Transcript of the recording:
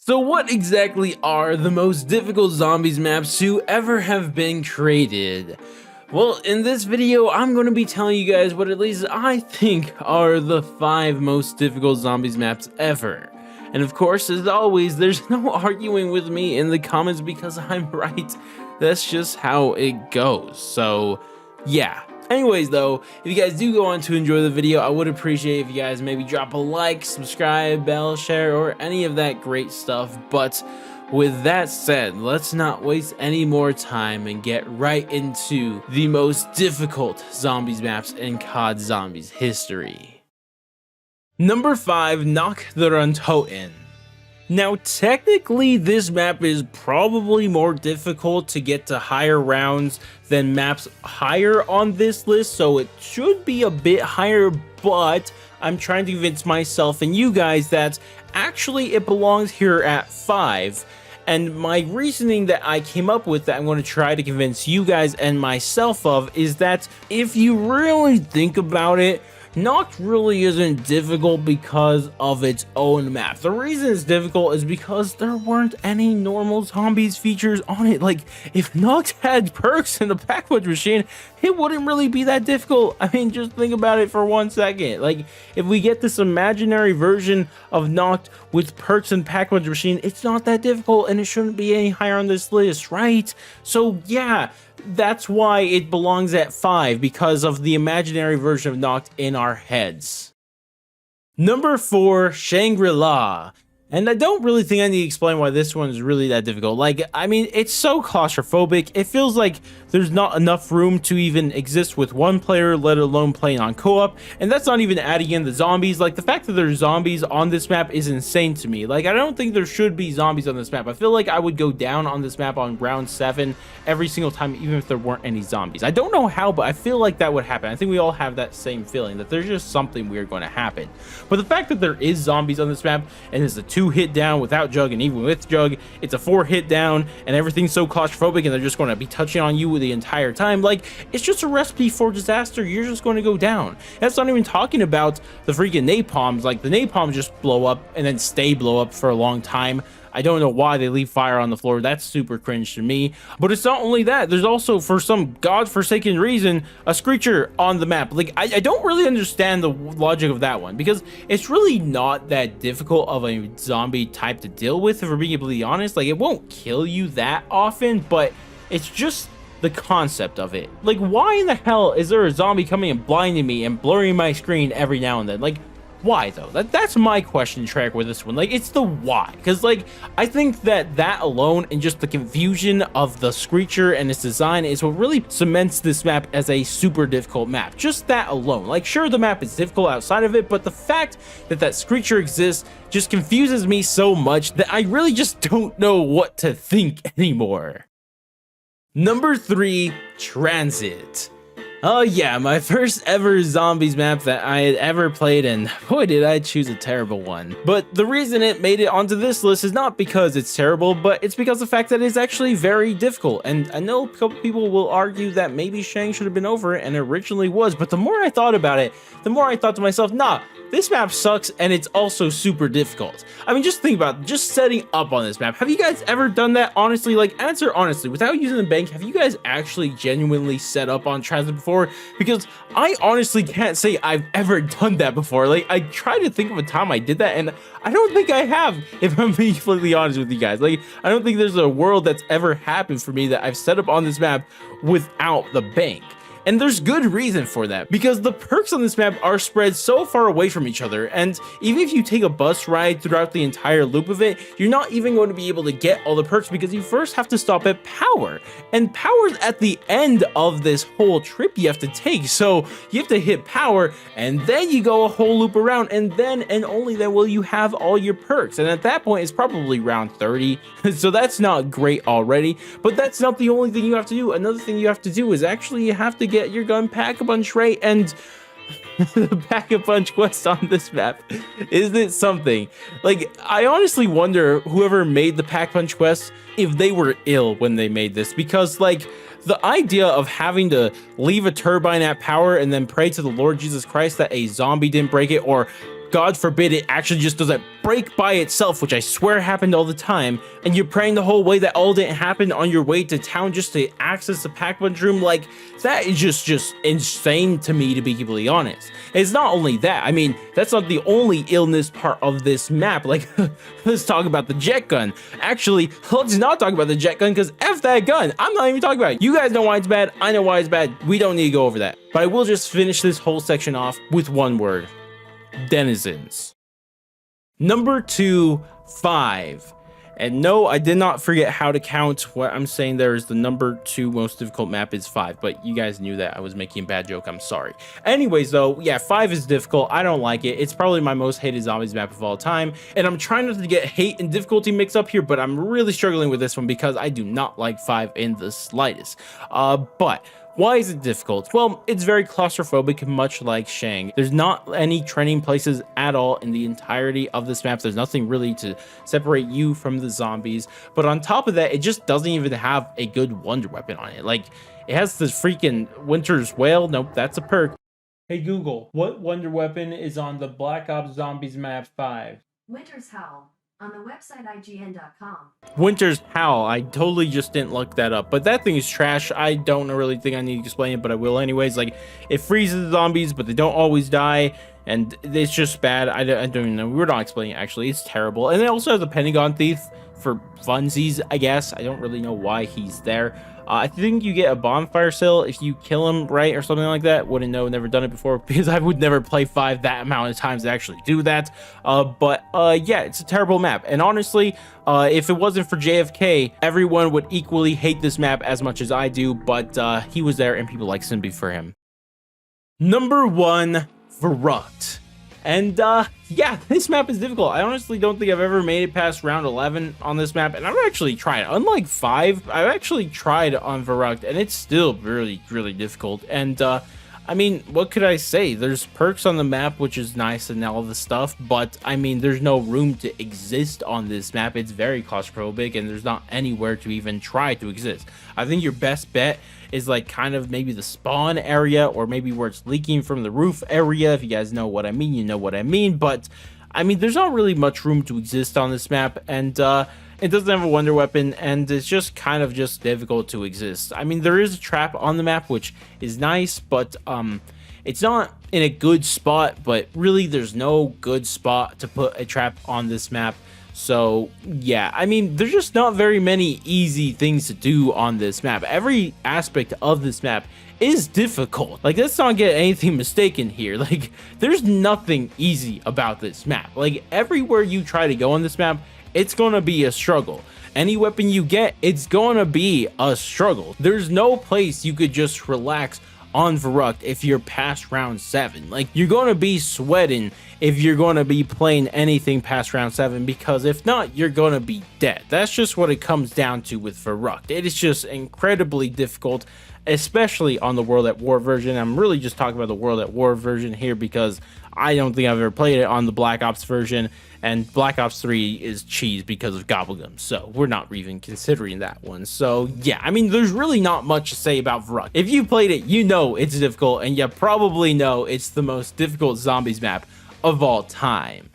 So what exactly are the most difficult zombies maps to ever have been created? Well, in this video, I'm going to be telling you guys what at least I think are the 5 most difficult zombies maps ever. And of course, as always, there's no arguing with me in the comments because I'm right. That's just how it goes. So, yeah. Anyways though, if you guys do go on to enjoy the video, I would appreciate if you guys maybe drop a like, subscribe, bell, share, or any of that great stuff. But with that said, let's not waste any more time and get right into the most difficult zombies maps in COD Zombies history. Number 5, NACHT the UNTOTEN. Now, technically, this map is probably more difficult to get to higher rounds than maps higher on this list, so it should be a bit higher, but I'm trying to convince myself and you guys that actually it belongs here at 5. And my reasoning that I came up with that I'm going to try to convince you guys and myself of is that if you really think about it, NACHT really isn't difficult because of its own map. The reason it's difficult is because there weren't any normal zombies features on it. Like, if NACHT had perks in the pack punch machine, it wouldn't really be that difficult. I mean, just think about it for 1 second. Like, if we get this imaginary version of NACHT with perks and pack punch machine, it's not that difficult and it shouldn't be any higher on this list, right? So yeah, that's why it belongs at 5, because of the imaginary version of NACHT in our heads. Number 4, Shangri-La. And I don't really think I need to explain why this one is really that difficult. Like, I mean, it's so claustrophobic. It feels like there's not enough room to even exist with one player, let alone playing on co-op. And that's not even adding in the zombies. Like, the fact that there's zombies on this map is insane to me. Like, I don't think there should be zombies on this map. I feel like I would go down on this map on round 7 every single time, even if there weren't any zombies. I don't know how, but I feel like that would happen. I think we all have that same feeling, that there's just something weird going to happen. But the fact that there is zombies on this map, and it's a 2-hit down without Jug, and even with Jug, it's a 4-hit down, and everything's so claustrophobic, and they're just going to be touching on you the entire time. Like, it's just a recipe for disaster. You're just going to go down. That's not even talking about the freaking napalms. Like, the napalms just blow up and then stay blow up for a long time. I don't know why they leave fire on the floor. That's super cringe to me. But it's not only that. There's also, for some godforsaken reason, a screecher on the map. Like, I don't really understand the logic of that one, because it's really not that difficult of a zombie type to deal with, if we're being completely honest. Like, it won't kill you that often, but it's just the concept of it. Like, why in the hell is there a zombie coming and blinding me and blurring my screen every now and then? Like, why though? That's my question track with this one. Like, it's the why, because like, I think that alone and just the confusion of the screecher and its design is what really cements this map as a super difficult map. Just that alone. Like, sure, the map is difficult outside of it, but the fact that that screecher exists just confuses me so much that I really just don't know what to think anymore. Number 3, TRANZIT. Oh yeah, my first ever zombies map that I had ever played, and boy did I choose a terrible one. But the reason it made it onto this list is not because it's terrible, but it's because of the fact that it's actually very difficult. And I know a couple people will argue that maybe Shang should have been over it, and it originally was, but the more I thought about it, the more I thought to myself, nah, this map sucks, and it's also super difficult. I mean, just think about just setting up on this map. Have you guys ever done that? Honestly, like, answer honestly, without using the bank, have you guys actually genuinely set up on TRANZIT before? Because I honestly can't say I've ever done that before. Like, I try to think of a time I did that, and I don't think I have, if I'm being completely honest with you guys. Like, I don't think there's a world that's ever happened for me that I've set up on this map without the bank. And there's good reason for that, because the perks on this map are spread so far away from each other, and even if you take a bus ride throughout the entire loop of it, you're not even going to be able to get all the perks, because you first have to stop at power, and power's at the end of this whole trip you have to take. So you have to hit power, and then you go a whole loop around, and then and only then will you have all your perks. And at that point, it's probably round 30, so that's not great already. But that's not the only thing you have to do. Another thing you have to do is actually you have to get your gun pack-a-punch rate, and the pack-a-punch quest on this map, isn't it something? Like, I honestly wonder whoever made the pack-punch quest, if they were ill when they made this, because like, the idea of having to leave a turbine at power and then pray to the Lord Jesus Christ that a zombie didn't break it, or God forbid it actually just doesn't break by itself, which I swear happened all the time, and you're praying the whole way that all didn't happen on your way to town just to access the pack-punch room. Like, that is just insane to me, to be completely honest. It's not only that, I mean, that's not the only illness part of this map. Like, let's talk about the jet gun. Actually, let's not talk about the jet gun, because F that gun. I'm not even talking about it. You guys know why it's bad. I know why it's bad. We don't need to go over that. But I will just finish this whole section off with one word. Denizens. Number 2, 5. And no, I did not forget how to count. What I'm saying there is the number 2 most difficult map is 5, but you guys knew that. I was making a bad joke. I'm sorry. Anyways, though, yeah, 5 is difficult. I don't like it. It's probably my most hated zombies map of all time. And I'm trying not to get hate and difficulty mixed up here, but I'm really struggling with this one because I do not like 5 in the slightest. But why is it difficult? Well, it's very claustrophobic, much like Shang. There's not any training places at all in the entirety of this map. There's nothing really to separate you from the zombies. But on top of that, it just doesn't even have a good wonder weapon on it. Like, it has this freaking Winter's Whale. Nope, that's a perk. Hey Google, what wonder weapon is on the Black Ops Zombies map 5? Winter's Howl. On the website IGN.com. Winter's Howl. I totally just didn't look that up, but that thing is trash. I don't really think I need to explain it, but I will anyways. Like, it freezes the zombies, but they don't always die, and it's just bad. I don't even know. We're not explaining it, actually. It's terrible. And it also has a Pentagon Thief for funsies, I guess. I don't really know why he's there. I think you get a bonfire cell if you kill him, right, or something like that. Wouldn't know, never done it before, because I would never play 5 that amount of times to actually do that. But yeah, it's a terrible map. And honestly, if it wasn't for JFK, everyone would equally hate this map as much as I do, but he was there and people like sympathy for him. Number 1, Verrucht. And yeah, this map is difficult. I honestly don't think I've ever made it past round 11 on this map, and I've actually tried. Unlike 5, I've actually tried on Verrucht, and it's still really difficult. And I mean, what could I say? There's perks on the map, which is nice and all this stuff, but I mean, there's no room to exist on this map. It's very claustrophobic, and there's not anywhere to even try to exist. I think your best bet is like kind of maybe the spawn area, or maybe where it's leaking from the roof area. If you guys know what I mean, you know what I mean. But I mean, there's not really much room to exist on this map, and it doesn't have a wonder weapon, and it's just kind of just difficult to exist. I mean, there is a trap on the map, which is nice, but it's not in a good spot. But really, there's no good spot to put a trap on this map. So yeah, I mean, there's just not very many easy things to do on this map. Every aspect of this map is difficult. Like, let's not get anything mistaken here. Like, there's nothing easy about this map. Like, everywhere you try to go on this map, it's gonna be a struggle. Any weapon you get, it's gonna be a struggle. There's no place you could just relax on Verrucht if you're past round 7. Like, you're gonna be sweating if you're gonna be playing anything past round 7, because if not, you're gonna be dead. That's just what it comes down to with Verrucht. It is just incredibly difficult, especially on the World at War version. I'm really just talking about the World at War version here because I don't think I've ever played it on the Black Ops version, and Black Ops 3 is cheese because of Gobblegum, so we're not even considering that one. So yeah, I mean, there's really not much to say about Verrucht. If you played it, you know it's difficult, and you probably know it's the most difficult zombies map of all time.